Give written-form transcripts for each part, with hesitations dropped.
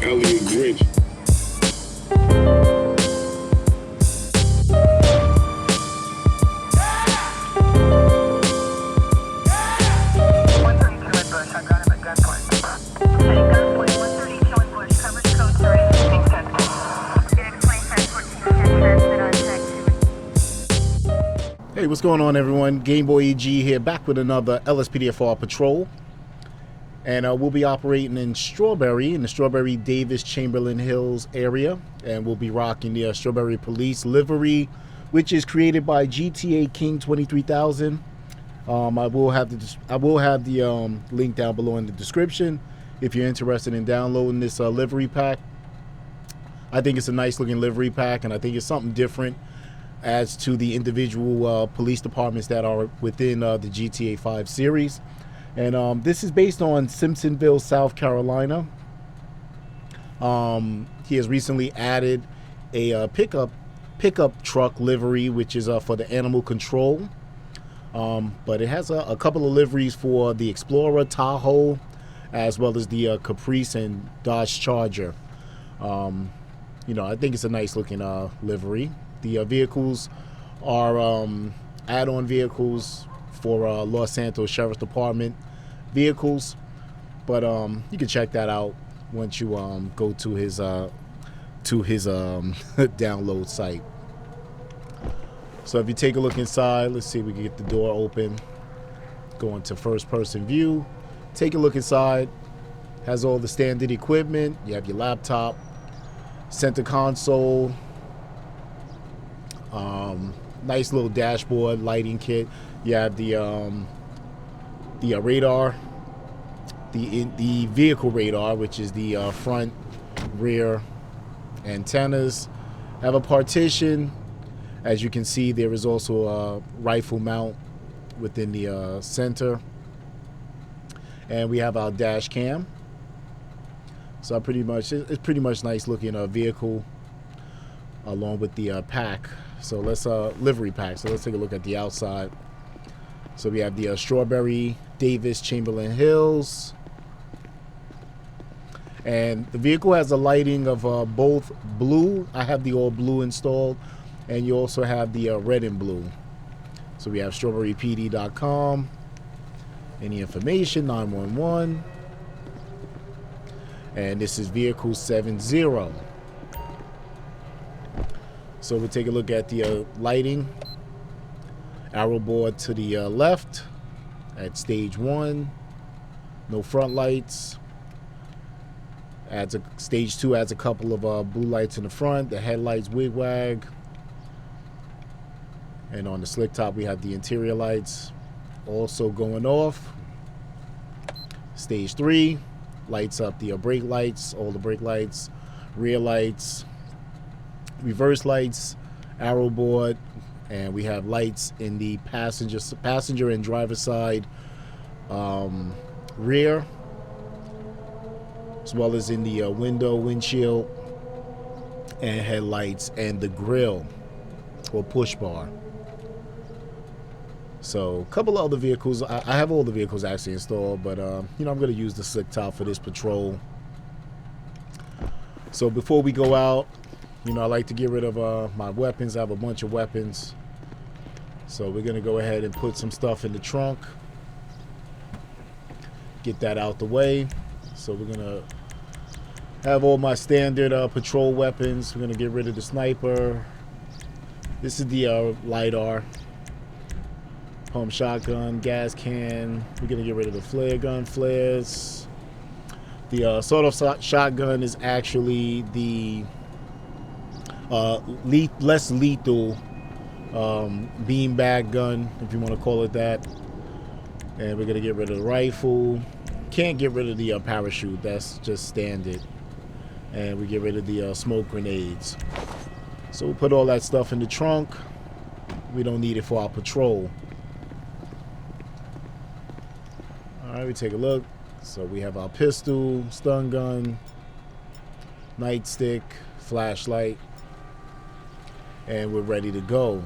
Elliot Grinch. Hey, what's going on, everyone? GameboyEG here, back with another LSPDFR patrol. And we'll be operating in the Strawberry Davis Chamberlain Hills area. And we'll be rocking the Strawberry Police livery, which is created by GTA King 23000. I will have the link down below in the description if you're interested in downloading this livery pack. I think it's a nice looking livery pack, and I think it's something different as to the individual police departments that are within the GTA 5 series. And this is based on Simpsonville, South Carolina. He has recently added a pickup truck livery, which is for the animal control. But it has a couple of liveries for the Explorer, Tahoe, as well as the Caprice and Dodge Charger. I think it's a nice looking livery. The vehicles are add-on vehicles for Los Santos Sheriff's Department vehicles, but you can check that out once you go to his download site. So if you take a look inside, let's see if we can get the door open. Go into first-person view. Take a look inside. Has all the standard equipment. You have your laptop, center console. Nice little dashboard, lighting kit. You have the radar, the vehicle radar, which is the front, rear antennas. Have a partition. As you can see, there is also a rifle mount within the center, and we have our dash cam. So it's pretty much nice looking vehicle, along with the pack. So let's livery pack. So let's take a look at the outside. So we have the Strawberry Davis Chamberlain Hills, and the vehicle has a lighting of both blue. I have the all blue installed, and you also have the red and blue. So we have strawberrypd.com. Any information, 911, and this is vehicle 70. So we'll take a look at the lighting. Arrow board to the left at stage 1. No front lights. Stage 2 adds a couple of blue lights in the front. The headlights wig-wag. And on the slick top we have the interior lights also going off. Stage 3 lights up the brake lights, all the brake lights, rear lights, reverse lights, arrow board, and we have lights in the passenger and driver side rear, as well as in the windshield, and headlights, and the grill or push bar. So a couple of other vehicles. I have all the vehicles actually installed, but I'm going to use the slick top for this patrol. So before we go out, I like to get rid of my weapons. I have a bunch of weapons. So we're going to go ahead and put some stuff in the trunk. Get that out the way. So we're going to have all my standard patrol weapons. We're going to get rid of the sniper. This is the LiDAR. Pump shotgun, gas can. We're going to get rid of the flare gun, flares. The sawed-off shotgun is actually the less lethal beanbag gun, if you want to call it that. And we're going to get rid of the rifle. Can't get rid of the parachute. That's just standard. And we get rid of the smoke grenades. So we'll put all that stuff in the trunk. We don't need it for our patrol. Alright, we take a look. So we have our pistol, stun gun, nightstick, flashlight, and we're ready to go.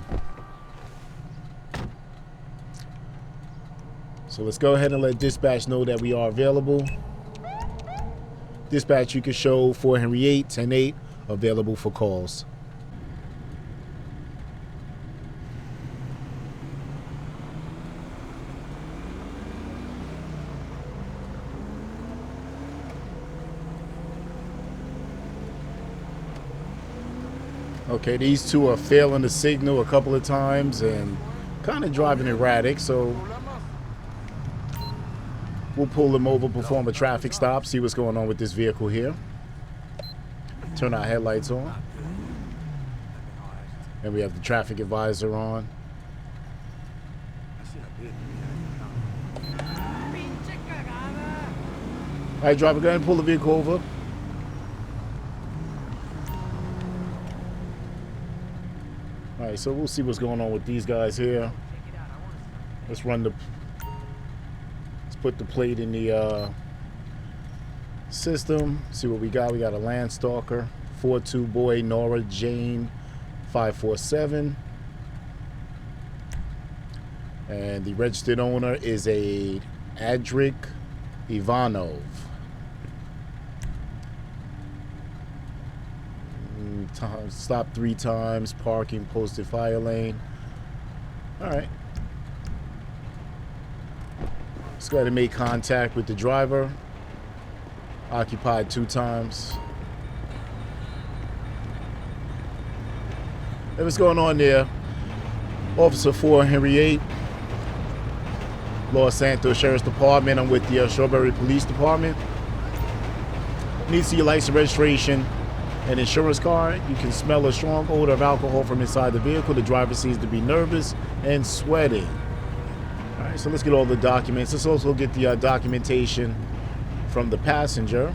So let's go ahead and let dispatch know that we are available. Dispatch, you can show 4 Henry 8, 10-8, available for calls. Okay, these two are failing the signal a couple of times and kind of driving erratic, so we'll pull them over, perform a traffic stop, see what's going on with this vehicle here. Turn our headlights on. And we have the traffic advisor on. All right, driver, go ahead and pull the vehicle over. All right, so we'll see what's going on with these guys here. Let's put the plate in the system. See what we got. We got a Landstalker, 42 Boy Nora Jane 547, and the registered owner is a Adric Ivanov. Stop 3 times, parking, posted fire lane. All right. Let's go ahead and make contact with the driver. Occupied 2 times. Hey, what's going on there? Officer 4 Henry 8, Los Santos Sheriff's Department. I'm with the Strawberry Police Department. Need to see your license, registration, and insurance card. You can smell a strong odor of alcohol from inside the vehicle. The driver seems to be nervous and sweating. All right, so let's get all the documents. Let's also get the documentation from the passenger.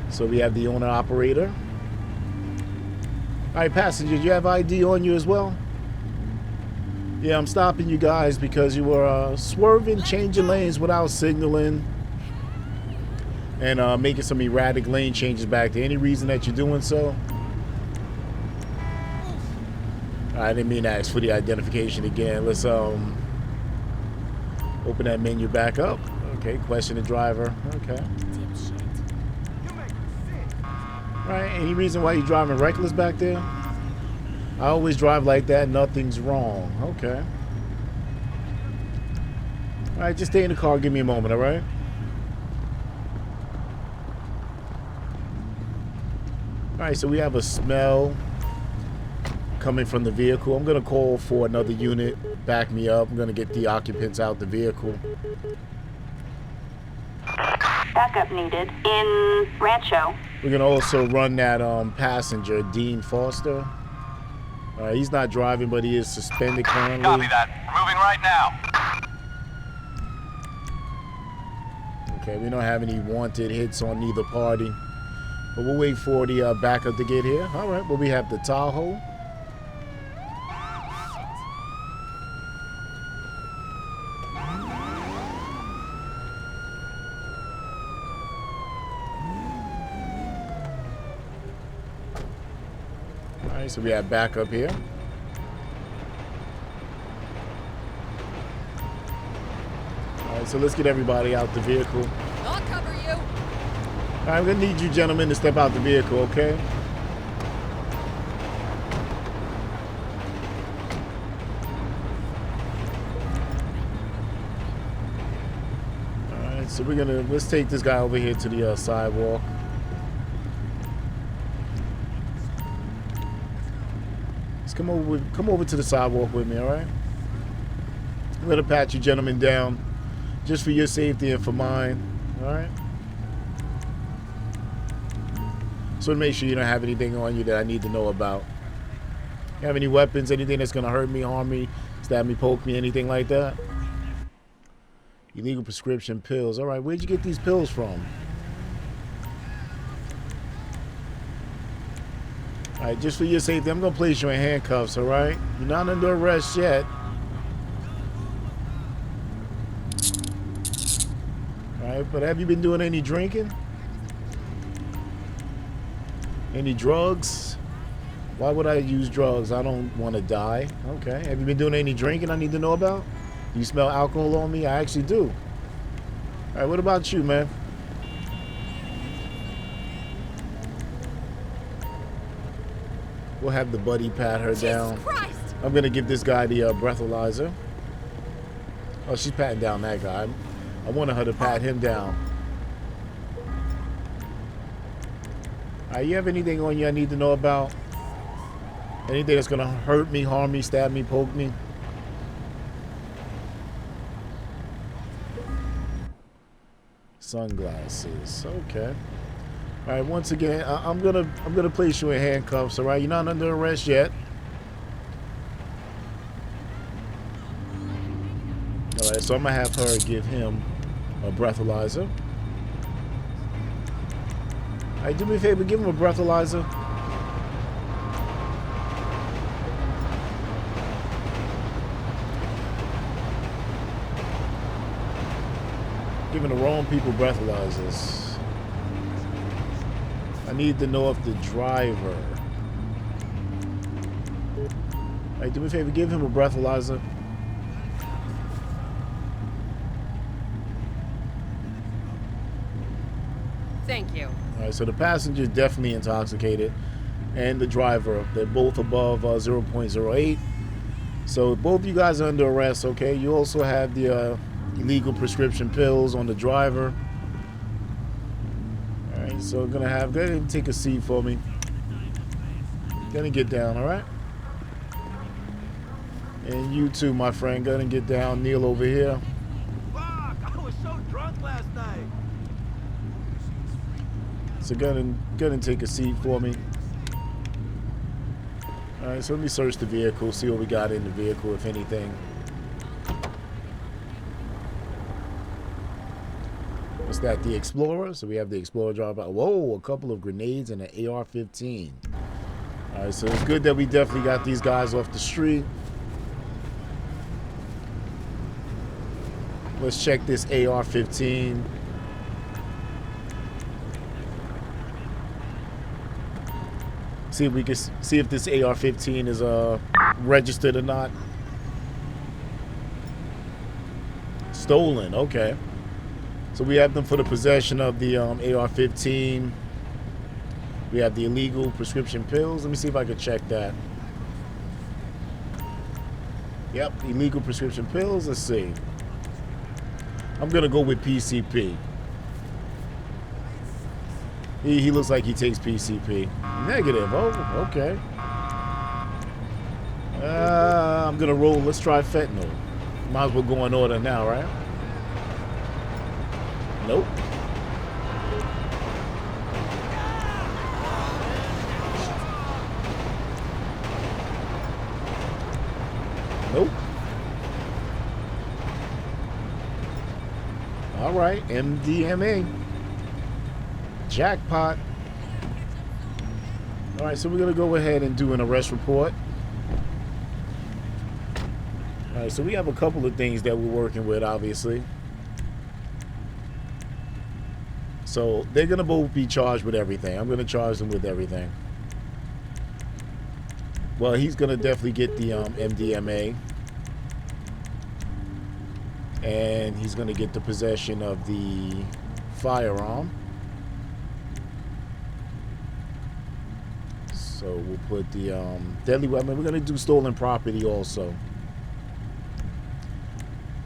So we have the owner operator. All right, passenger, do you have ID on you as well? Yeah, I'm stopping you guys because you were swerving, changing lanes without signaling, and making some erratic lane changes back there. Any reason that you're doing so? I didn't mean to ask for the identification again. Let's open that menu back up. Okay, question the driver. Okay. All right, any reason why you're driving reckless back there? I always drive like that, nothing's wrong. Okay. All right, just stay in the car, give me a moment, all right? All right, so we have a smell coming from the vehicle. I'm gonna call for another unit, back me up. I'm gonna get the occupants out the vehicle. Backup needed in Rancho. We're gonna also run that passenger, Dean Foster. He's not driving, but he is suspended currently. Copy that. Moving right now. Okay, we don't have any wanted hits on either party. But we'll wait for the backup to get here. All right, well, we have the Tahoe. All right, so we have backup here. All right, so let's get everybody out the vehicle. I'll cover you. All right, I'm gonna need you gentlemen to step out the vehicle, okay? All right, so let's take this guy over here to the sidewalk. Let's come over to the sidewalk with me, all right? I'm gonna pat you gentlemen down just for your safety and for mine, all right? So to make sure you don't have anything on you that I need to know about. You have any weapons, anything that's gonna hurt me, harm me, stab me, poke me, anything like that? Illegal prescription pills. All right, where'd you get these pills from? All right, just for your safety, I'm gonna place you in handcuffs, all right? You're not under arrest yet. All right, but have you been doing any drinking? Any drugs? Why would I use drugs? I don't want to die. Okay. Have you been doing any drinking I need to know about? Do you smell alcohol on me? I actually do. All right, what about you, man? We'll have the buddy pat her down. Jesus Christ! I'm gonna give this guy the breathalyzer. Oh, she's patting down that guy. I wanted her to pat him down. Alright, you have anything on you I need to know about? Anything that's gonna hurt me, harm me, stab me, poke me? Sunglasses. Okay. All right. Once again, I'm gonna place you in handcuffs. All right. You're not under arrest yet. All right. So I'm gonna have her give him a breathalyzer. All right. Do me a favor. Give him a breathalyzer. Giving the wrong people breathalyzers. I need to know if the driver. Hey, do me a favor, give him a breathalyzer. Thank you. Alright, so the passenger is definitely intoxicated, and the driver, they're both above 0.08. So both you guys are under arrest, okay? You also have the illegal prescription pills on the driver. Alright, so I'm gonna have, go ahead and take a seat for me. Gonna get down, alright? And you too, my friend, gonna get down, kneel over here. Fuck, I was so drunk last night. So go ahead and take a seat for me. Alright, so let me search the vehicle, see what we got in the vehicle, if anything. What's that, the Explorer? So we have the Explorer driver. Whoa, a couple of grenades and an AR-15. Alright, so it's good that we definitely got these guys off the street. Let's check this AR-15. See if we can see if this AR-15 is registered or not. Stolen, okay. So we have them for the possession of the AR-15. We have the illegal prescription pills. Let me see if I can check that. Yep, illegal prescription pills. Let's see. I'm gonna go with PCP. He looks like he takes PCP. Negative. Oh, okay. I'm gonna roll. Let's try fentanyl. Might as well go in order now, right? Nope. Nope. All right, MDMA. Jackpot. All right, so we're gonna go ahead and do an arrest report. All right, so we have a couple of things that we're working with, obviously. So they're gonna both be charged with everything. I'm gonna charge them with everything. Well, he's gonna definitely get the MDMA, and he's gonna get the possession of the firearm. So we'll put the deadly weapon. We're gonna do stolen property also.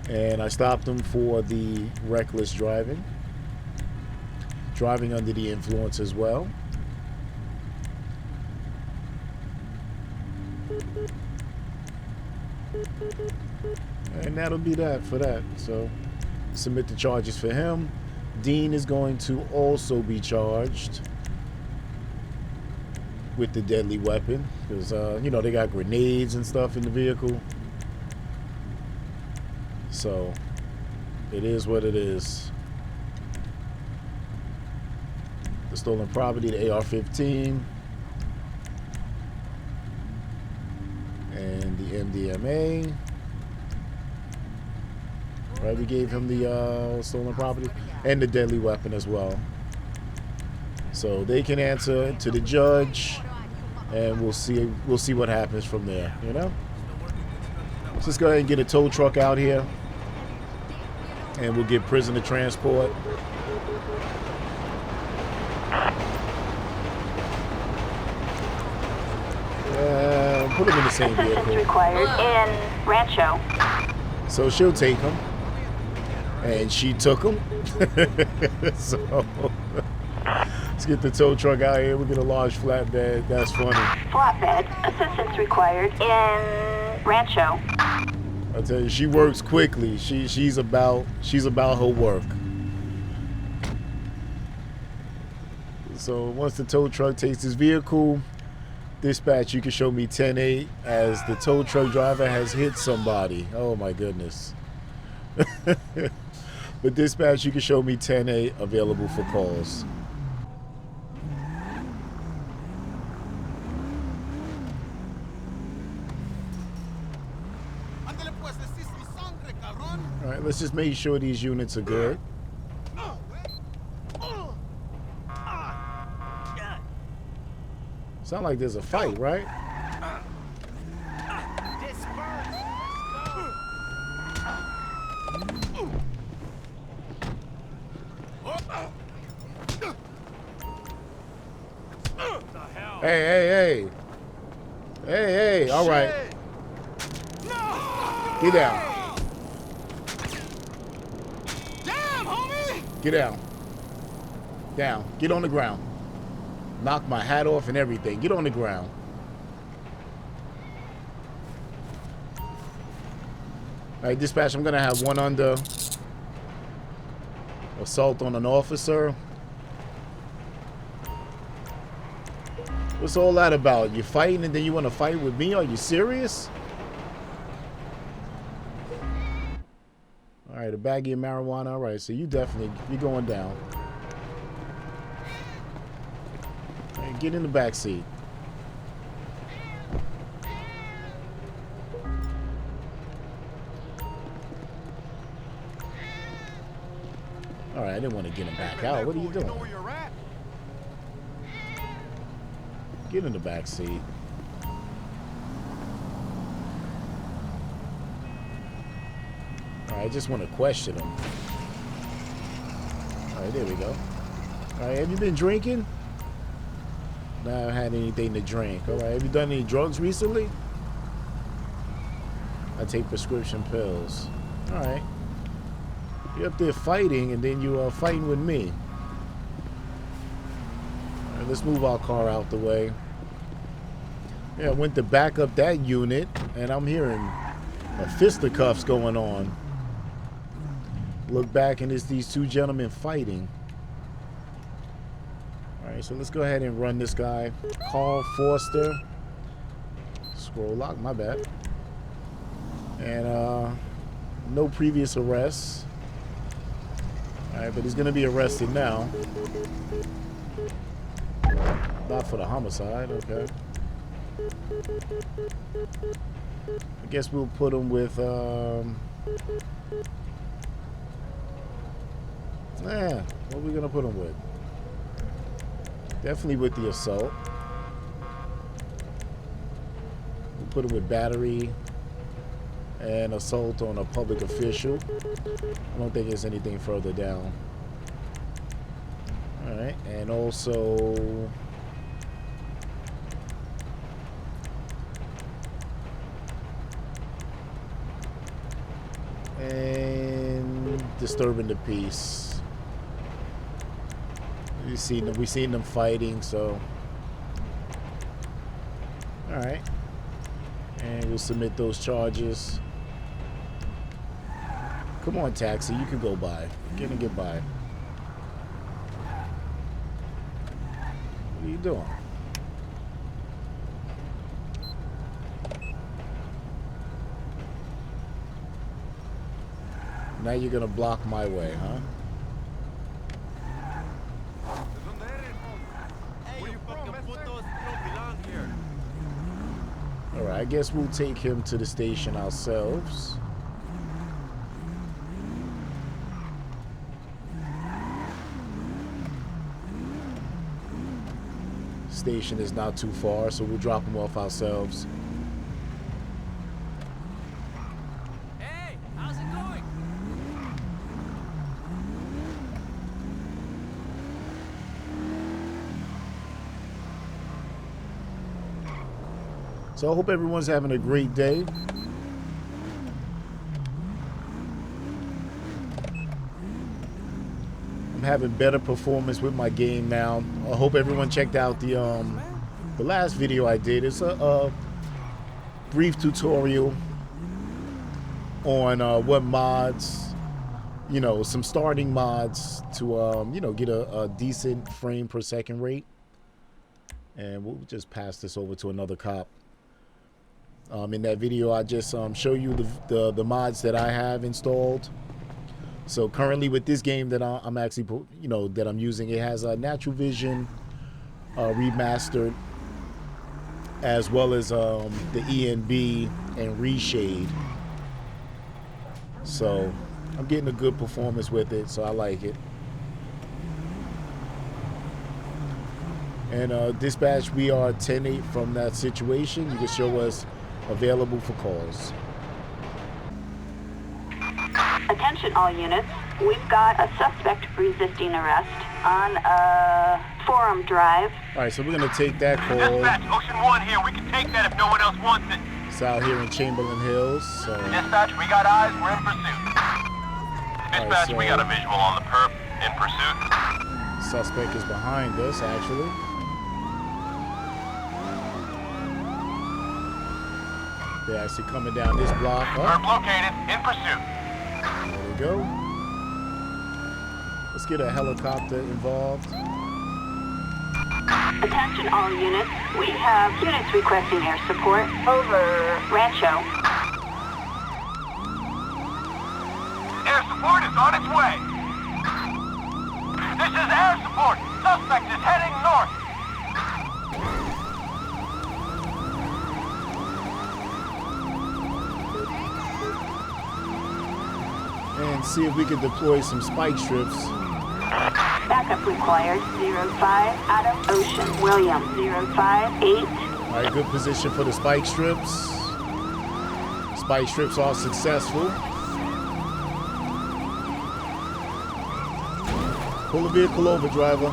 And I stopped him for the reckless driving. Driving under the influence as well. And that'll be that for that. So submit the charges for him. Dean is going to also be charged with the deadly weapon because you know, they got grenades and stuff in the vehicle. So it is what it is. The stolen property, the AR-15 and the MDMA. Right, we gave him the stolen property and the deadly weapon as well. So they can answer to the judge, and we'll see what happens from there. You know. Let's just go ahead and get a tow truck out here, and we'll get prisoner transport. put him in the same Assistance vehicle. required in Rancho. So she'll take him. And she took him. So let's get the tow truck out here. We get a large flatbed. That's funny. Flatbed. Assistance required in Rancho. I tell you, she works quickly. She's about her work. So once the tow truck takes his vehicle, dispatch, you can show me 10-8 as the tow truck driver has hit somebody. Oh my goodness. But dispatch, you can show me 10-8 available for calls. All right, let's just make sure these units are good. Sound like there's a fight, right? Hey. Hey, all right. Get down. Damn, homie! Get down. Down. Get on the ground. Knock my hat off and everything. Get on the ground. All right, dispatch, I'm going to have one under assault on an officer. What's all that about? You fighting and then you want to fight with me? Are you serious? All right, a baggie of marijuana. All right, so you're going down. All right, get in the back seat. All right, I didn't want to get him back out. What are you doing? Get in the back seat. All right, I just want to question him. All right, there we go. All right, have you been drinking? No, I haven't had anything to drink. All right, have you done any drugs recently? I take prescription pills. All right. You're up there fighting, and then you are fighting with me. All right, let's move our car out the way. Yeah, I went to back up that unit, and I'm hearing fisticuffs going on. Look back, and it's these two gentlemen fighting. All right, so let's go ahead and run this guy. Carl Forster. Scroll lock, my bad. And no previous arrests. All right, but he's going to be arrested now. Not for the homicide, okay. I guess we'll put him with, what are we going to put him with? Definitely with the assault. We'll put him with battery and assault on a public official. I don't think there's anything further down. All right, and also disturbing the peace. We've seen them fighting, so all right, and we'll submit those charges. Come on, taxi, you can go by. Get by. What are you doing? Now you're gonna block my way, huh? Alright, I guess we'll take him to the station ourselves. Station is not too far, so we'll drop him off ourselves. Hey, how's it going? So I hope everyone's having a great day. I'm having better performance with my game now. I hope everyone checked out the last video I did. It's a brief tutorial on what mods, you know, some starting mods to you know, get a decent frame per second rate. And we'll just pass this over to another cop. In that video, I just show you the mods that I have installed. So currently with this game that I'm actually, you know, that I'm using, it has a natural vision remastered, as well as the ENB and reshade. So I'm getting a good performance with it, so I like it. And dispatch, we are 10-8 from that situation. You can show us available for calls. Attention all units. We've got a suspect resisting arrest on a Forum Drive. All right, so we're gonna take that call. Dispatch, Ocean 1 here. We can take that if no one else wants it. It's out here in Chamberlain Hills. So. Dispatch, we got eyes. We're in pursuit. Dispatch, so we got a visual on the perp. In pursuit. Suspect is behind us, actually. They're actually coming down this block. Perp located. In pursuit. There we go. Let's get a helicopter involved. Attention all units. We have units requesting air support over Rancho. Air support is on its way. This is air support. Suspect is heading north. And see if we can deploy some spike strips. Backup required. 05 Adam Ocean William 058. All right, good position for the spike strips. Spike strips are successful. Pull the vehicle over, driver.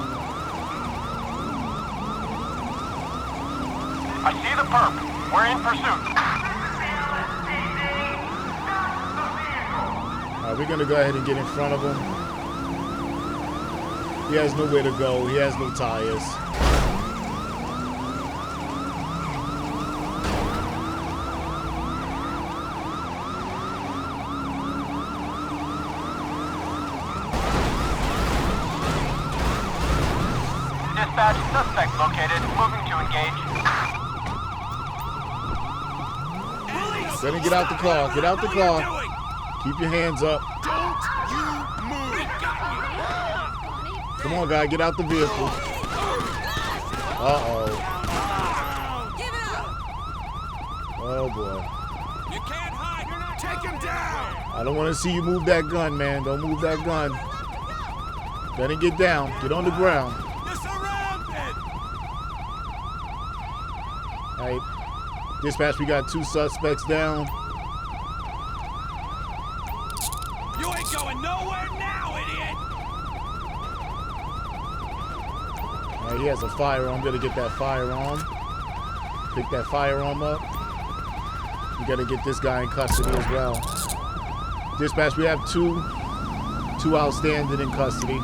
I see the perp. We're in pursuit. All right, we're gonna go ahead and get in front of him. He has nowhere to go. He has no tires. Dispatch, suspect located. Moving to engage. Let him get out the car. Get out the car. Keep your hands up. Don't you move! Come on, guy. Get out the vehicle. Uh-oh. Give it up! Oh, boy. You can't hide! You're not take him down! I don't want to see you move that gun, man. Don't move that gun. Let him get down. Get on the ground. You're surrounded! All right. Dispatch, we got 2 suspects down. You ain't going nowhere now, idiot! All right, he has a firearm. Gotta get that firearm. Pick that firearm up. We gotta get this guy in custody as well. Dispatch, we have two outstanding in custody.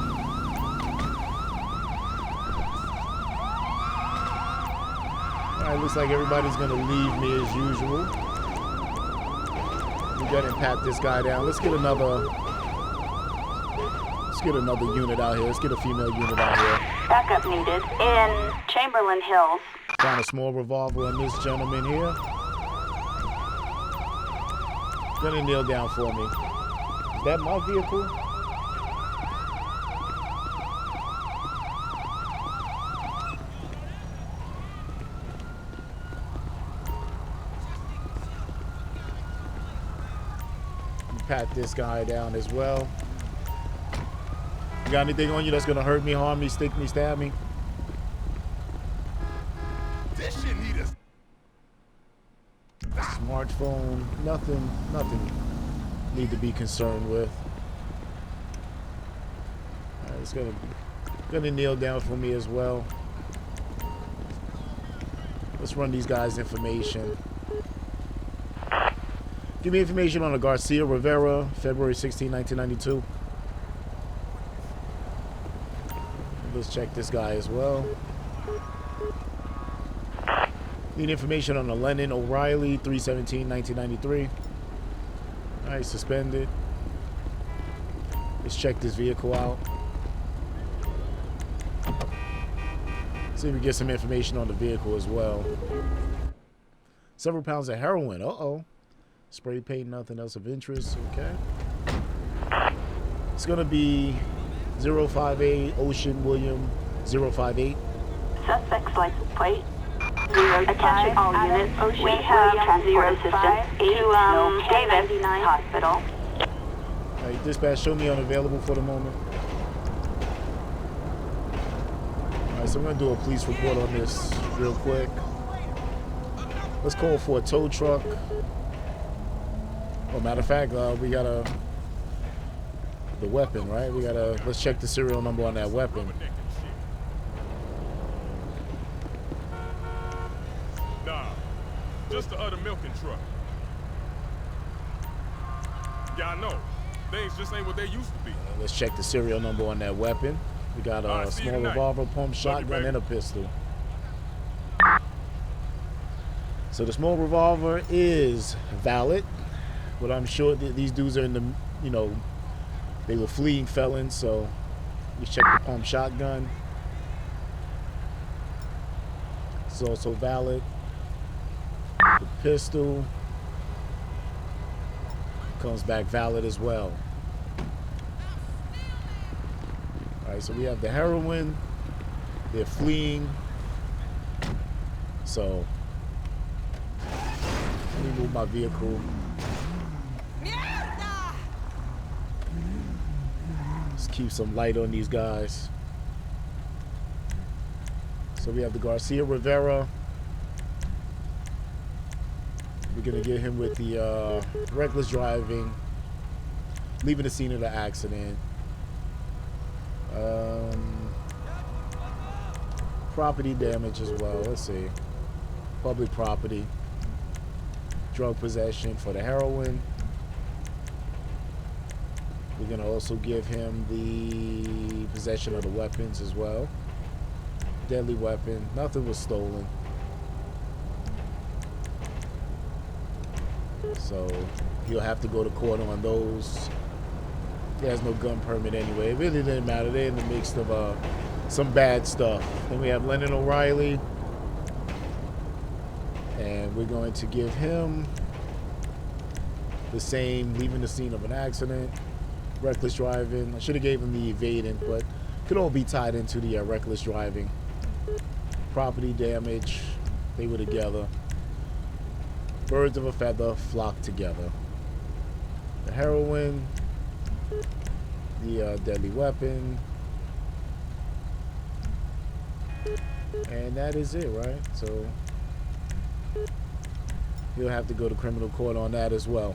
All right, looks like everybody's gonna leave me as usual. We gotta pat this guy down. Let's get another unit out here. Let's get a female unit out here. Backup needed in Chamberlain Hills. Found a small revolver on this gentleman here. Gonna kneel down for me. Is that my vehicle? Pat this guy down as well. You got anything on you that's gonna hurt me, harm me, stick me, stab me? This shit need us. Smartphone, nothing need to be concerned with. All right, it's gonna kneel down for me as well. Let's run these guys' information. Give me information on the Garcia Rivera, February 16, 1992. Let's check this guy as well. Need information on the Lennon O'Reilly, 3/17, 1993. All right, suspended. Let's check this vehicle out. See if we get some information on the vehicle as well. Several pounds of heroin. Uh-oh. Spray paint, nothing else of interest. Okay. It's going to be 058 Ocean William 058. Suspect's license plate. Attention all units. We have transport assistance to Davis Hospital. All right, dispatch, show me unavailable for the moment. All right, so I'm going to do a police report on this real quick. Let's call for a tow truck. Oh, matter of fact, we got the weapon, right? Let's check the serial number on that weapon. Nah, just the other milking truck. Yeah, I know. Things just ain't what they used to be. Let's check the serial number on that weapon. We got a small revolver, pump shotgun, and a pistol. So the small revolver is valid, but I'm sure that these dudes are in the, you know, they were fleeing felons, so let's check the pump shotgun. It's also valid. The pistol comes back valid as well. All right, so we have the heroin. They're fleeing. So let me move my vehicle. Let's keep some light on these guys. So we have the Garcia Rivera. We're gonna get him with the reckless driving, leaving the scene of the accident. Property damage as well. Let's see. Public property. Drug possession for the heroin. We're gonna also give him the possession of the weapons as well. Deadly weapon. Nothing was stolen. So he'll have to go to court on those. He has no gun permit anyway. It really didn't matter. They're in the mix of some bad stuff. Then we have Lennon O'Reilly. And we're going to give him the same, leaving the scene of an accident, reckless driving. I should have gave him the evading, but could all be tied into the reckless driving. Property damage, they were together. Birds of a feather flock together. The heroin, the deadly weapon, and that is it, right? So you'll have to go to criminal court on that as well.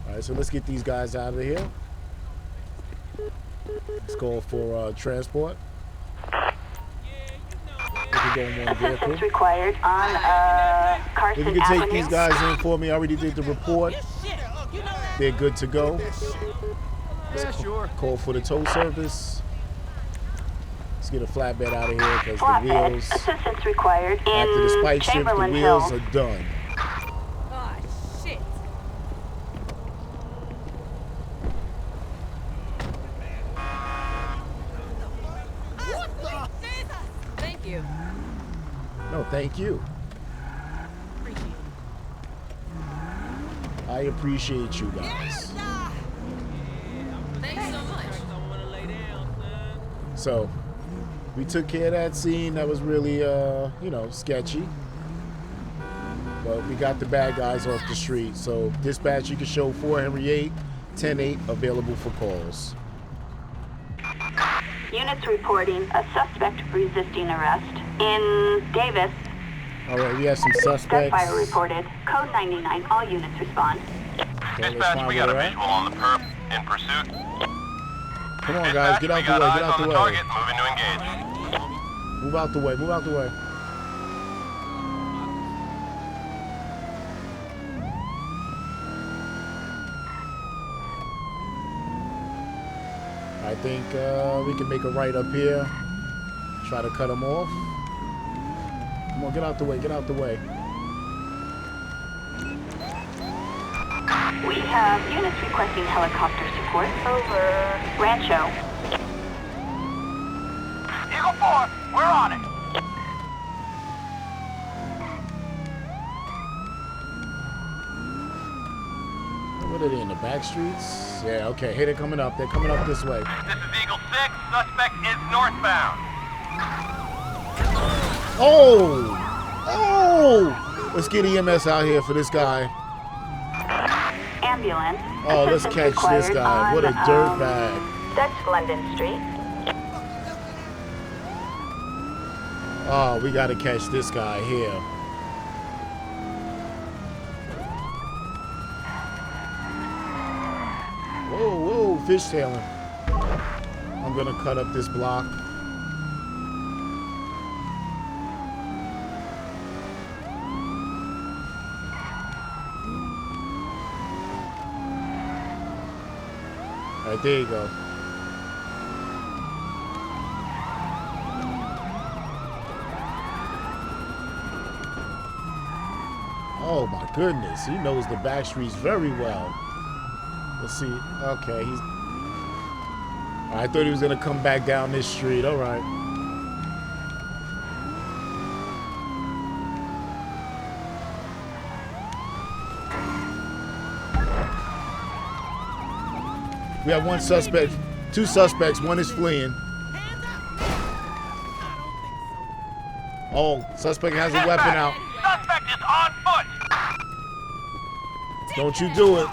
All right, so let's get these guys out of here. Let's call for transport. Assistance required on Carson If you can take Avenue. these guys in for me, I already did the report. They're good to go. Yeah, sure. Call for the tow service. Let's get a flatbed out of here because the Flatbed. wheels, Assistance required in after the spike shift, the Chamberlain wheels Hill. are done. Ah, shit. What the? Thank you. No, thank you. Appreciate it. I appreciate you guys. Thanks so much. So, we took care of that scene. That was really, you know, sketchy. But we got the bad guys off the street. So, dispatch, you can show 4 Henry 8, 10-8 available for calls. Units reporting a suspect resisting arrest in Davis. All right, we have some suspects. Gunfire reported. Code 99. All units respond. Okay, let's Dispatch, find we where got a they're at. visual on the perp in pursuit. Come on, guys, get out the way, get out the way. Target, moving to engage. Move out the way. Move out the way. I think we can make a right up here. Try to cut him off. Come on, get out the way. Get out the way. We have units requesting helicopter support over Rancho. Eagle 4, we're on it. What are they, in the back streets? Yeah, okay. Hey, they're coming up. They're coming up this way. This is Eagle 6. Suspect is northbound. Oh! Oh! Let's get EMS out here for this guy. Ambulance. Oh, let's Assistance catch this required guy. on, What a dirtbag. That's London Street. Oh, we got to catch this guy here. Whoa, whoa, fishtailing. I'm going to cut up this block. All right, there you go. Oh my goodness, he knows the back streets very well. Let's see. Okay, he's... I thought he was gonna come back down this street. All right. We have one suspect, two suspects, one is fleeing. Oh, suspect has a weapon out. Suspect is on foot. Don't you do it.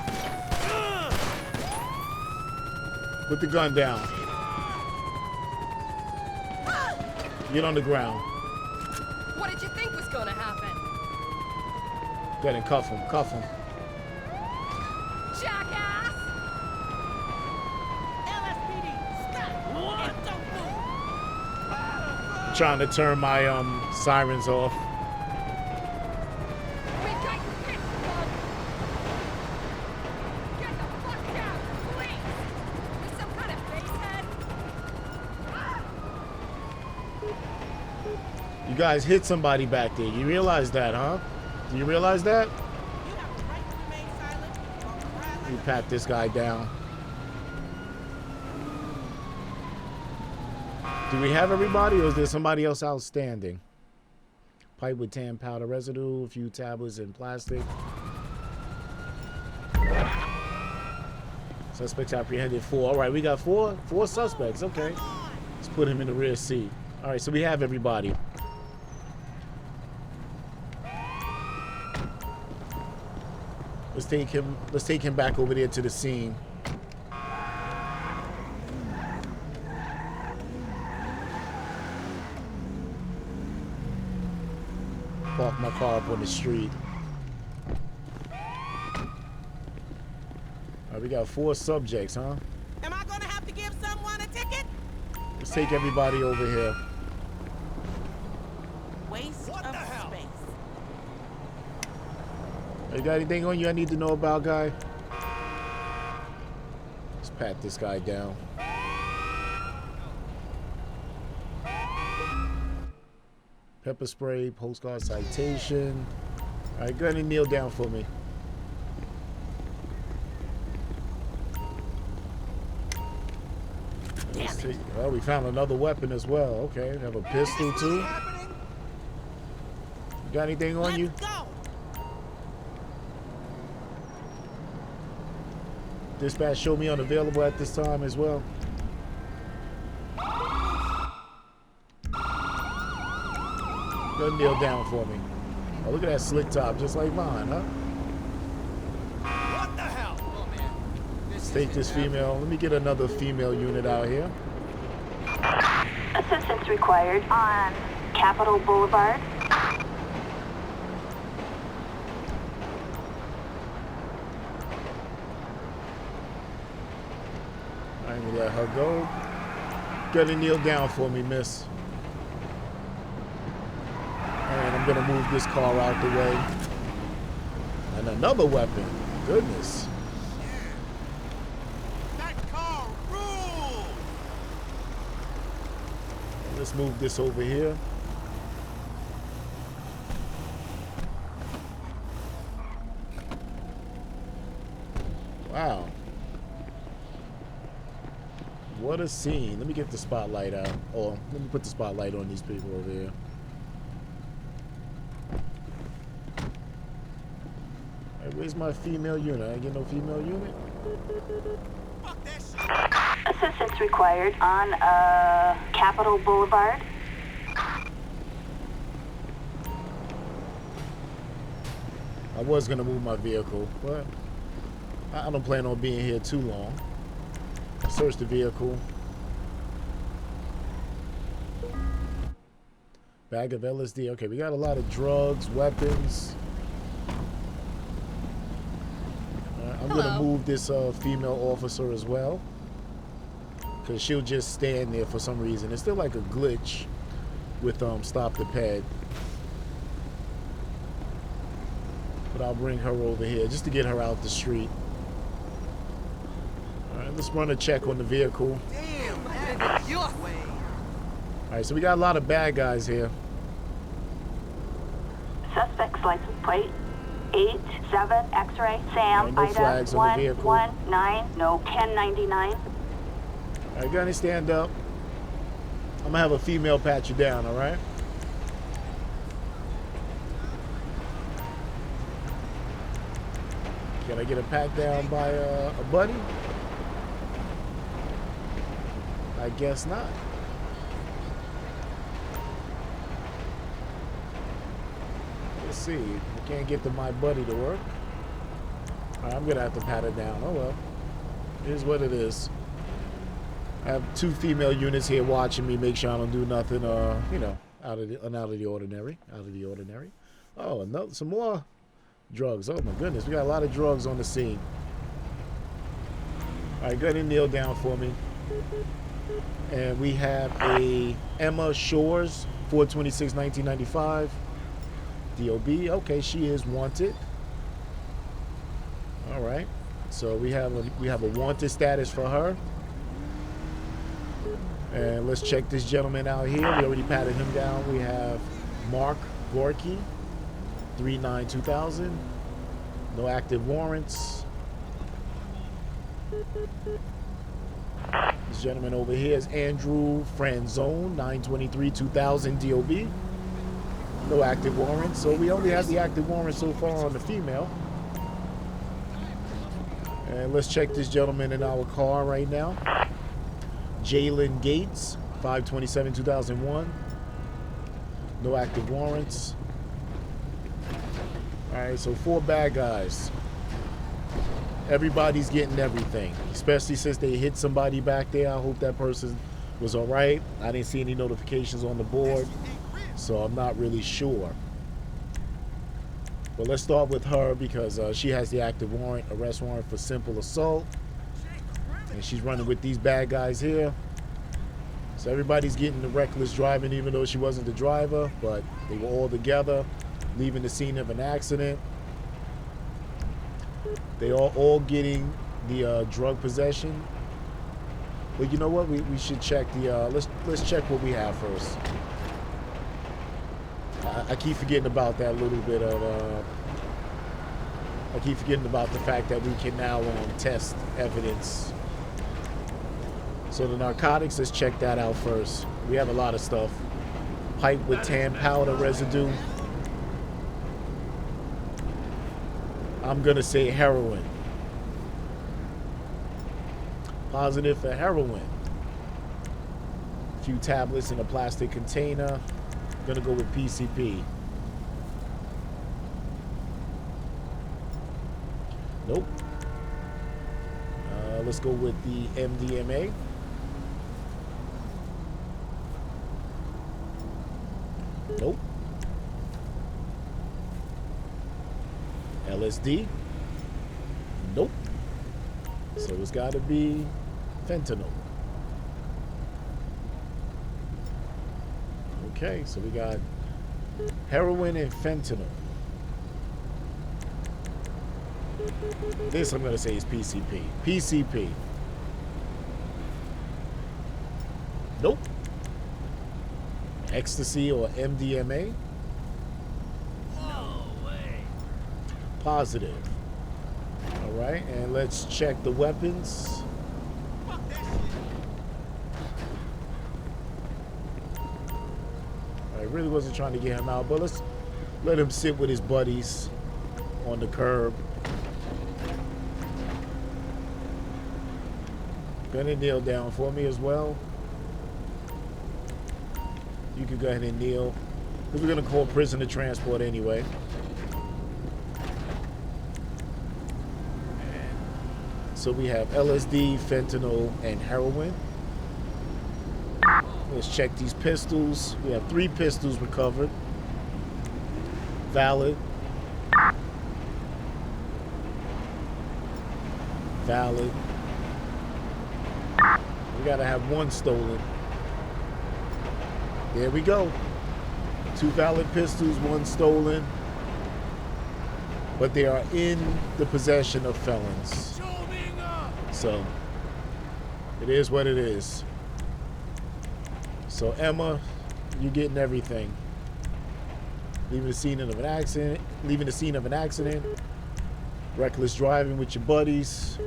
Put the gun down. Get on the ground. What did you think was gonna happen? Go ahead and cuff him. Cuff him. Jackass! LSPD, stop! What? Don't move! I'm trying to turn my sirens off. We've got your pistol gun! Get the fuck down, please! You some kind of basehead? You guys hit somebody back there. You realize that, huh? Do you realize that? You have the right to remain silent or cry You like pat this guy down. Do we have everybody, or is there somebody else outstanding? Pipe with tan powder residue, a few tablets in plastic. Suspects apprehended 4. All right, we got four suspects. Okay, let's put him in the rear seat. All right, so we have everybody. Let's take him back over there to the scene. Park my car up on the street. All right, we got 4 subjects, huh? Am I gonna have to give someone a ticket? Let's take everybody over here. Waste of space. You got anything on you I need to know about, guy? Let's pat this guy down. Pepper spray, postcard citation. All right, go ahead and kneel down for me. Let's see. Oh, we found another weapon as well. Okay, we have a pistol too. You got anything on you? Let's go. Dispatch show me unavailable at this time as well. Go kneel down for me. Oh, look at that slick top, just like mine, huh? What the hell? Oh, man. Let's take this female. Let me get another female unit out here. Assistance required on Capitol Boulevard. I'm gonna let her go. Gotta kneel down for me, miss. And I'm gonna move this car out the way. And another weapon. Goodness. That car rules! Let's move this over here. Wow. What a scene. Let me get the spotlight out. Or let me put the spotlight on these people over here. Hey, where's my female unit? I ain't get no female unit? Fuck that shit! Assistance required on Capitol Boulevard. I was gonna move my vehicle, but I don't plan on being here too long. Search the vehicle. Bag of LSD. Okay, we got a lot of drugs, weapons. I'm gonna move this female officer as well, because she'll just stand there for some reason. It's still like a glitch with stop the ped. But I'll bring her over here just to get her out the street. Alright, let's run a check on the vehicle. Damn, that is your way. Alright, so we got a lot of bad guys here. Suspect's license plate 87 X-ray Sam no Ida flags on the vehicle. 119 no 1099. Alright, Gunny, stand up. I'm gonna have a female pat you down, alright? Can I get a pat down by a buddy? I guess not. Let's see. I can't get to my buddy to work. Alright, I'm gonna have to pat her down. Oh well. Here's what it is. I have 2 female units here watching me, make sure I don't do nothing, you know, out of the ordinary. Out of the ordinary. Oh, another, some more drugs. Oh my goodness, we got a lot of drugs on the scene. All right, go ahead and kneel down for me. And we have a Emma Shores, 4/26/1995. DOB. Okay, she is wanted. All right. So we have a wanted status for her. And let's check this gentleman out here. We already patted him down. We have Mark Gorky, 3/9/2000. No active warrants. This gentleman over here is Andrew Franzone, 9/23/2000 DOB. No active warrants. So we only have the active warrant so far on the female. And let's check this gentleman in our car right now. Jalen Gates, 5/27/2001. No active warrants. Alright, so 4 bad guys. Everybody's getting everything, especially since they hit somebody back there. I hope that person was alright. I didn't see any notifications on the board, so I'm not really sure. But let's start with her because she has the active warrant, arrest warrant for simple assault. And she's running with these bad guys here. So everybody's getting the reckless driving, even though she wasn't the driver, but they were all together, leaving the scene of an accident. They are all getting the drug possession. But you know what? We should check the let's check what we have first. I keep forgetting about that little bit of I keep forgetting about the fact that we can now test evidence. So the narcotics, let's check that out first. We have a lot of stuff. Pipe with tan powder residue. I'm gonna say heroin. Positive for heroin. A few tablets in a plastic container. Gonna go with PCP. Nope. Let's go with the MDMA. Nope. LSD. Nope. So it's got to be fentanyl. Okay, so we got Heroin and fentanyl. This I'm going to say is PCP. PCP. Nope. Ecstasy or MDMA? No way. Positive. All right, and let's check the weapons. Fuck that shit. I really wasn't trying to get him out, but let's let him sit with his buddies on the curb. Gonna kneel down for me as well. You can go ahead and kneel, because we're gonna call prisoner transport anyway. So we have LSD, fentanyl, and heroin. Let's check these pistols. We have 3 pistols recovered. Valid. Valid. We gotta have 1 stolen. There we go. 2 valid pistols, 1 stolen. But they are in the possession of felons. So, it is what it is. So, Emma, you're getting everything. Leaving the scene of an accident. Reckless driving with your buddies.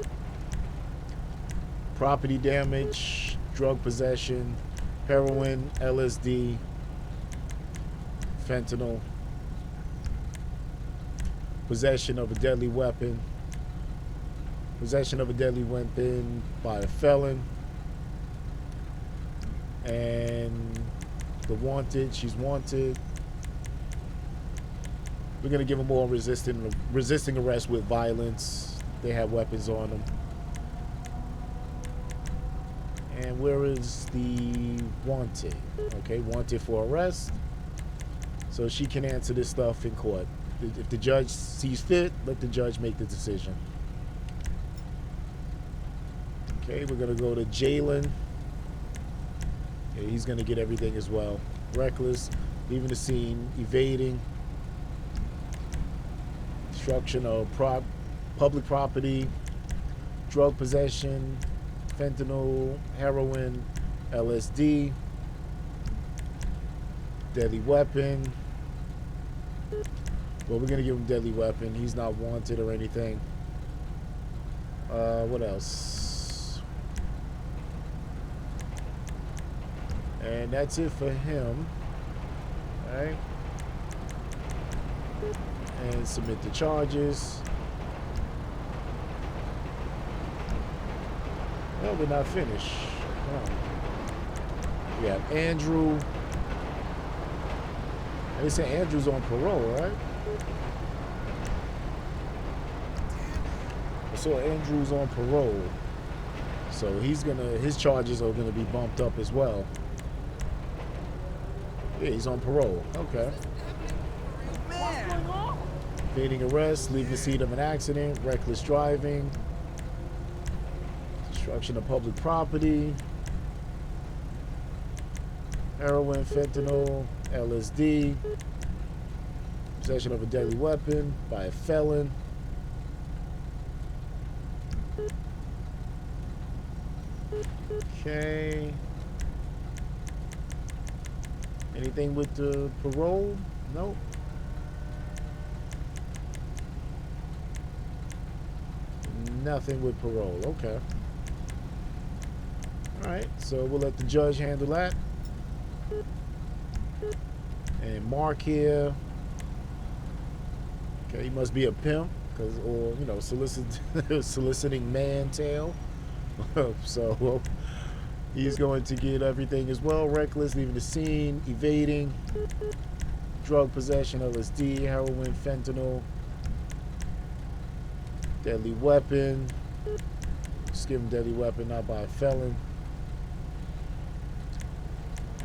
Property damage. Drug possession. Heroin, LSD. Fentanyl. Possession of a deadly weapon. Possession of a deadly weapon by a felon. And the wanted, she's wanted. We're going to give them all resisting arrest with violence. They have weapons on them. And where is the wanted? Okay, wanted for arrest. So she can answer this stuff in court. If the judge sees fit, let the judge make the decision. Okay, we're going to go to Jalen. Yeah, he's going to get everything as well. Reckless, leaving the scene, evading, destruction of public property, drug possession, fentanyl, heroin, LSD, deadly weapon. Well, we're going to give him deadly weapon. He's not wanted or anything. What else? And that's it for him. Alright. And submit the charges. Well, we're not finished. Oh. We have Andrew. They say Andrew's on parole, right? So Andrew's on parole. So his charges are gonna be bumped up as well. Yeah, he's on parole. Okay. Evading arrest, leaving the scene of an accident, reckless driving, destruction of public property, heroin, fentanyl, LSD, possession of a deadly weapon by a felon. Okay. Anything with the parole? Nope. Nothing with parole. Okay. Alright, so we'll let the judge handle that. And Mark here. Okay, he must be a pimp, or you know, soliciting mantail. So he's going to get everything as well. Reckless, leaving the scene, evading, drug possession, LSD, heroin, fentanyl, deadly weapon. Just give him deadly weapon, not by a felon.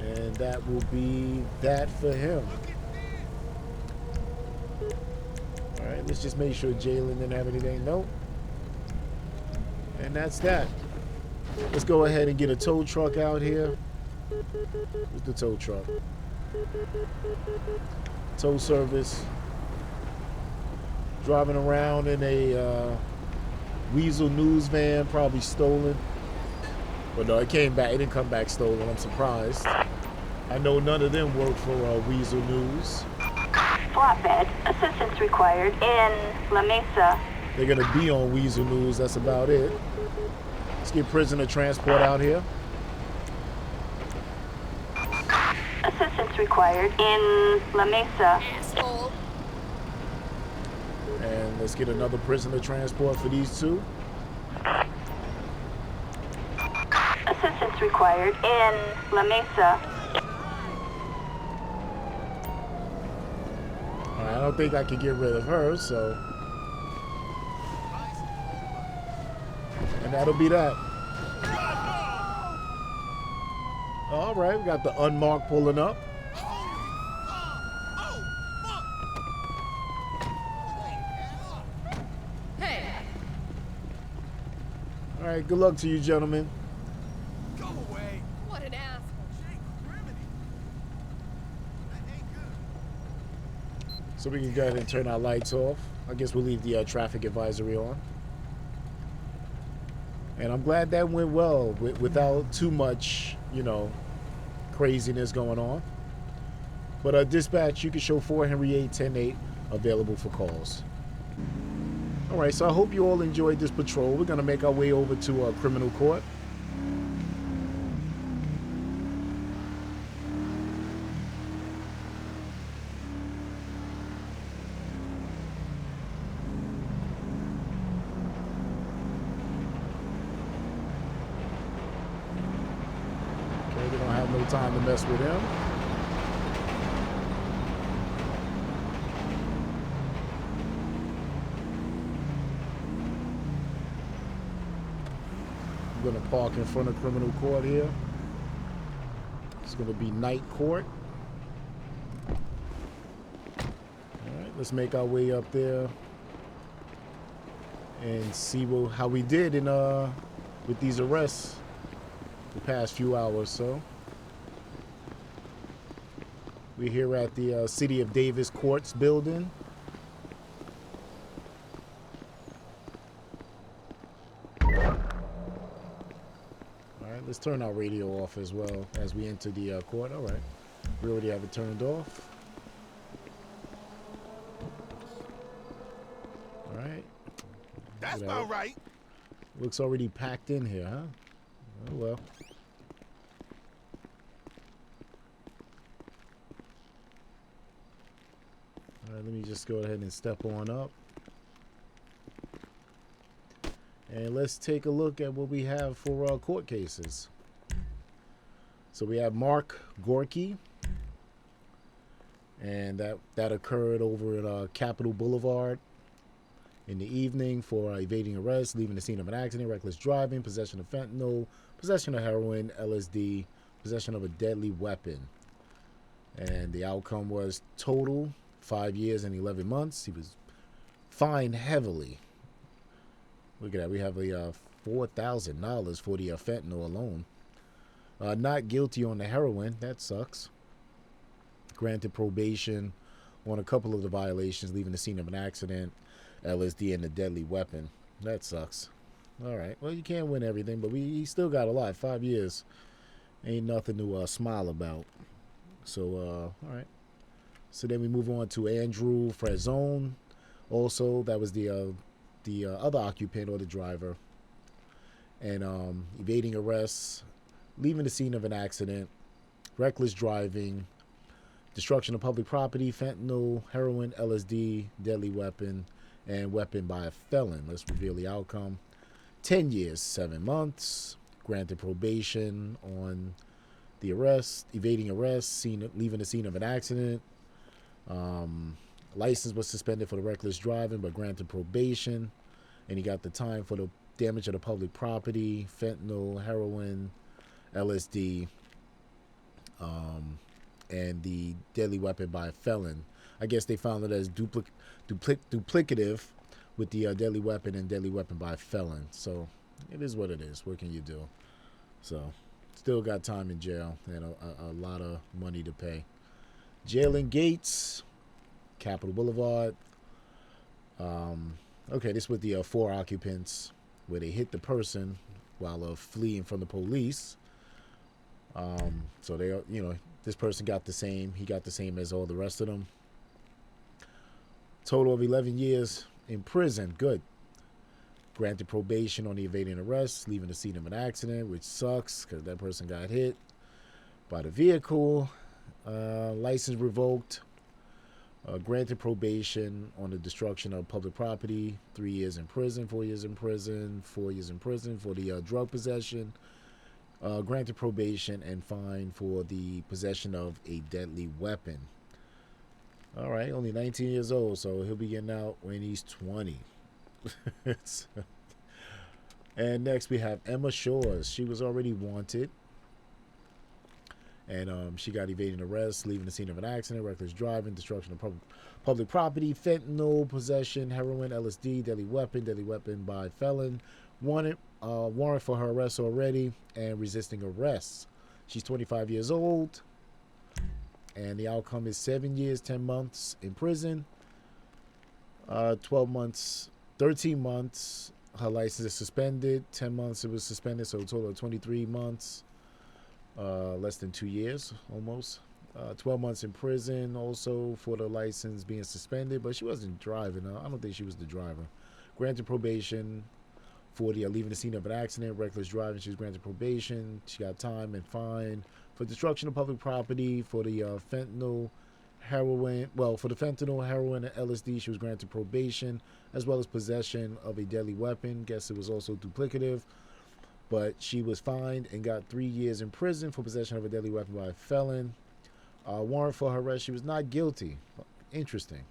And that will be that for him. Alright, let's just make sure Jalen didn't have anything. Nope. And that's that. Let's go ahead and get a tow truck out here. Where's the tow truck? tow service. Driving around in a Weasel News van, probably stolen. But no, it came back. It didn't come back stolen. I'm surprised. I know none of them work for Weasel News. Flatbed. Assistance required in La Mesa. They're going to be on Weasel News. That's about it. Let's get prisoner transport out here. Assistance required in La Mesa. Asshole. And let's get another prisoner transport for these two. Assistance required in La Mesa. All right, I don't think I can get rid of her, so. And that'll be that. All right, we got the unmarked pulling up. Hey. All right, good luck to you, gentlemen. Go away. What an asshole. So we can go ahead and turn our lights off. I guess we'll leave the traffic advisory on. And I'm glad that went well without too much, you know, craziness going on. But dispatch, you can show 4 Henry 8 available for calls. All right, so I hope you all enjoyed this patrol. We're going to make our way over to criminal court. We don't have no time to mess with him. I'm going to park in front of criminal court here. It's going to be night court. All right, let's make our way up there and see how we did in with these arrests the past few hours. So we're here at the City of Davis Courts building. All right, let's turn our radio off as well as we enter the court. All right, we already have it turned off. All right, That's about right. looks already packed in here, huh? Oh well. All right, let me just go ahead and step on up. And let's take a look at what we have for court cases. So we have Mark Gorky. And that occurred over at Capitol Boulevard in the evening for evading arrest, leaving the scene of an accident, reckless driving, possession of fentanyl, possession of heroin, LSD, possession of a deadly weapon. And the outcome was total 5 years and 11 months. He was fined heavily. Look at that. We have a $4,000 for the fentanyl alone. Not guilty on the heroin. That sucks. Granted probation on a couple of the violations, leaving the scene of an accident, LSD, and a deadly weapon. That sucks. All right. Well, you can't win everything, but he still got a lot. 5 years ain't nothing to smile about. So, all right. So then we move on to Andrew Frazone. Also, that was the other occupant or the driver. And evading arrests, leaving the scene of an accident, reckless driving, destruction of public property, fentanyl, heroin, LSD, deadly weapon, and weapon by a felon. Let's reveal the outcome. 10 years, 7 months. Granted probation on the arrest, evading arrest, leaving the scene of an accident. License was suspended for the reckless driving, but granted probation. And he got the time for the damage of the public property, fentanyl, heroin, LSD, and the deadly weapon by a felon. I guess they found it as duplicative with the deadly weapon and deadly weapon by a felon. So it is what it is. What can you do? So still got time in jail and a lot of money to pay. Jalen Gates, Capitol Boulevard. Okay, this with the 4 occupants where they hit the person while fleeing from the police. So they, this person got the same. He got the same as all the rest of them. Total of 11 years in prison. Good. Granted probation on the evading arrest, leaving the scene of an accident, which sucks because that person got hit by the vehicle. License revoked. Granted probation on the destruction of public property. 3 years in prison, 4 years in prison, 4 years in prison for the drug possession. Granted probation and fine for the possession of a deadly weapon. All right, only 19 years old, so he'll be getting out when he's 20. And next we have Emma Shores. She was already wanted. And she got evading arrest, leaving the scene of an accident, reckless driving, destruction of public property, fentanyl, possession, heroin, LSD, deadly weapon by felon, warrant for her arrest already, and resisting arrest. She's 25 years old, and the outcome is 7 years, 10 months in prison, 12 months, 13 months. Her license is suspended. 10 months it was suspended, so a total of 23 months. Less than 2 years, almost. 12 months in prison also for the license being suspended, but she wasn't driving. I don't think she was the driver. Granted probation for the leaving the scene of an accident, reckless driving. She was granted probation. She got time and fine for destruction of public property for the fentanyl, heroin. Well, for the fentanyl, heroin, and LSD, she was granted probation, as well as possession of a deadly weapon. Guess it was also duplicative. But she was fined and got 3 years in prison for possession of a deadly weapon by a felon. Warrant for her arrest. She was not guilty. Interesting.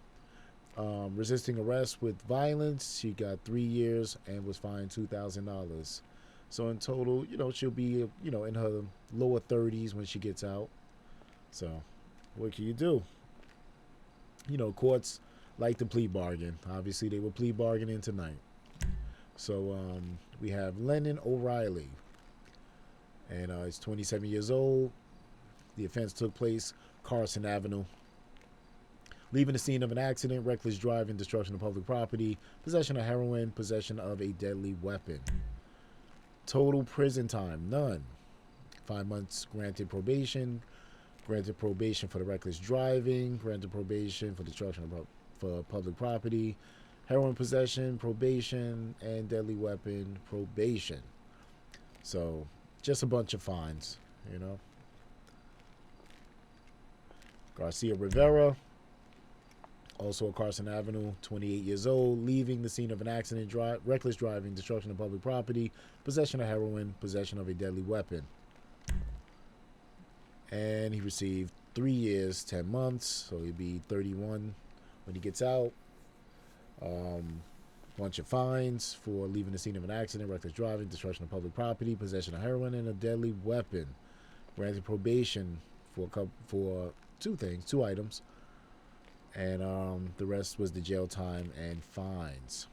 Resisting arrest with violence. She got 3 years and was fined $2,000. So in total, she'll be, in her lower 30s when she gets out. So what can you do? Courts like to plea bargain. Obviously, they were plea bargaining tonight. So we have Lennon O'Reilly, and he's 27 years old. The offense took place Carson Avenue. Leaving the scene of an accident, reckless driving, destruction of public property, possession of heroin, possession of a deadly weapon. Total prison time, none. 5 months granted probation for the reckless driving, granted probation for destruction of public property, heroin possession, probation, and deadly weapon, probation. So, just a bunch of fines, Garcia Rivera, also a Carson Avenue, 28 years old, leaving the scene of an accident, reckless driving, destruction of public property, possession of heroin, possession of a deadly weapon. And he received 3 years, 10 months, so he'll be 31 when he gets out. Bunch of fines for leaving the scene of an accident, reckless driving, destruction of public property, possession of heroin, and a deadly weapon. Granted probation for 2 items, and the rest was the jail time and fines.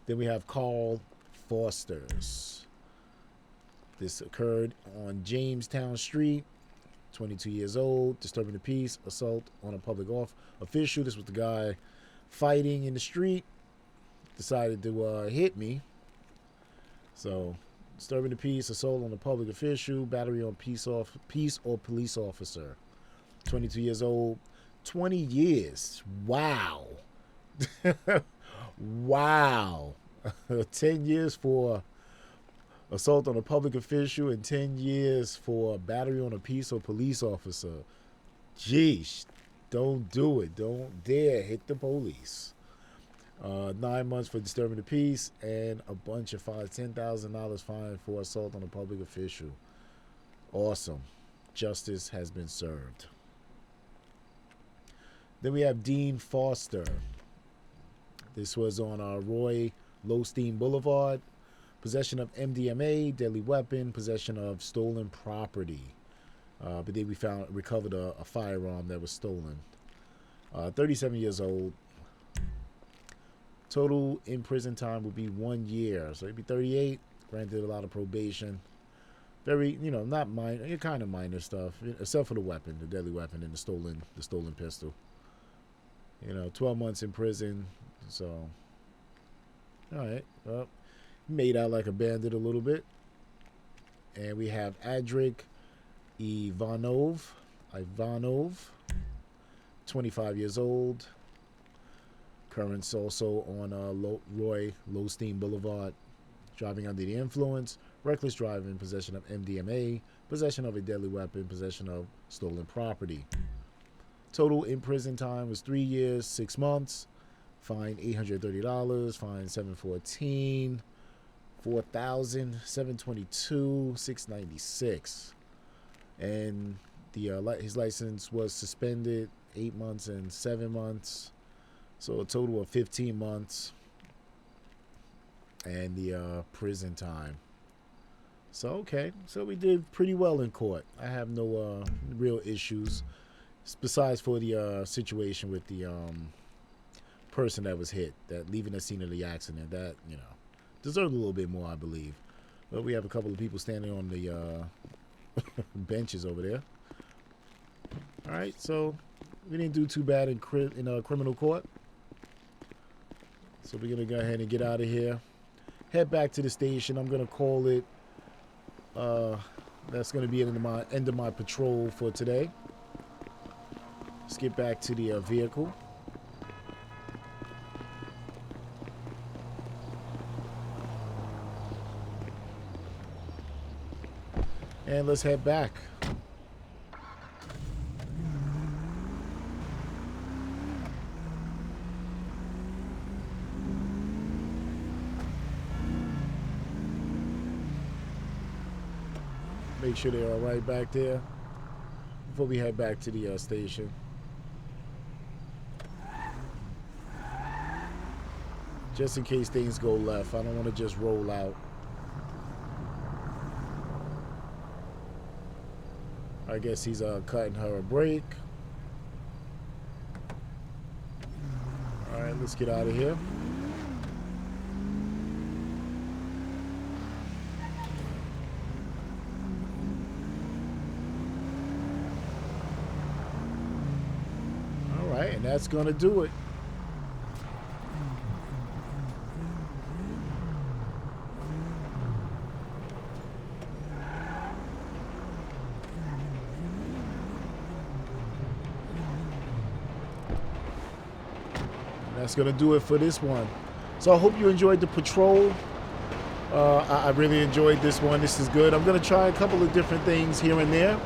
Then we have Carl Foster's. This occurred on Jamestown Street. 22 years old, disturbing the peace, assault on a public official. This was the guy fighting in the street, decided to hit me. So, disturbing the peace, assault on a public official, battery on peace or police officer. 22 years old, 20 years. Wow. Wow. 10 years for assault on a public official and 10 years for battery on a peace or police officer. Jeez, don't do it. Don't dare hit the police. 9 months for disturbing the peace and a bunch of fines. $10,000 fine for assault on a public official. Awesome. Justice has been served. Then we have Dean Foster. This was on Roy Lowstein Boulevard. Possession of MDMA, deadly weapon, possession of stolen property. But then we recovered a firearm that was stolen. 37 years old. Total in prison time would be 1 year. So he'd be 38. Granted a lot of probation. Very, you know, not minor, kind of minor stuff, except for the weapon, the deadly weapon, and the stolen pistol. You know, 12 months in prison. So, all right. Well, made out like a bandit a little bit. And we have Adric Ivanov, 25 years old. Currents also on Roy Lowstein Boulevard. Driving under the influence, reckless driving, possession of MDMA, possession of a deadly weapon, possession of stolen property. Total in prison time was 3 years, 6 months. Fine $830. Fine $714. $4,000. $722. $696. And his license was suspended 8 months and 7 months. So a total of 15 months. And the prison time. So, okay. So we did pretty well in court. I have no real issues. Besides for the situation with the person that was hit, that leaving the scene of the accident, that, you know, deserved a little bit more, I believe. But we have a couple of people standing on the benches over there. All right, so we didn't do too bad in criminal court. So we're going to go ahead and get out of here. Head back to the station. I'm going to call it. That's going to be end of my patrol for today. Let's get back to the vehicle. And let's head back. Make sure they're all right back there before we head back to the station. Just in case things go left. I don't want to just roll out. I guess he's cutting her a break. All right, let's get out of here. And that's going to do it. And that's going to do it for this one. So I hope you enjoyed the patrol. I really enjoyed this one. This is good. I'm going to try a couple of different things here and there.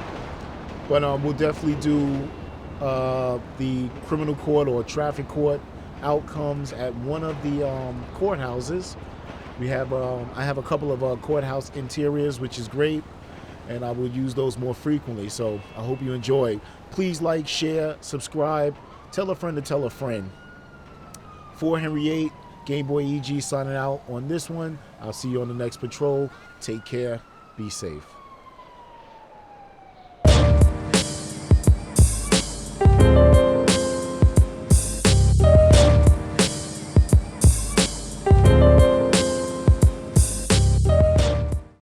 But we'll definitely do the criminal court or traffic court outcomes at one of the courthouses. We have I have a couple of courthouse interiors, which is great, and I will use those more frequently. So I hope you enjoy. Please like, share, subscribe, tell a friend to tell a friend. For Henry 8, GameboyEG signing out on this one. I'll see you on the next patrol. Take care. Be safe.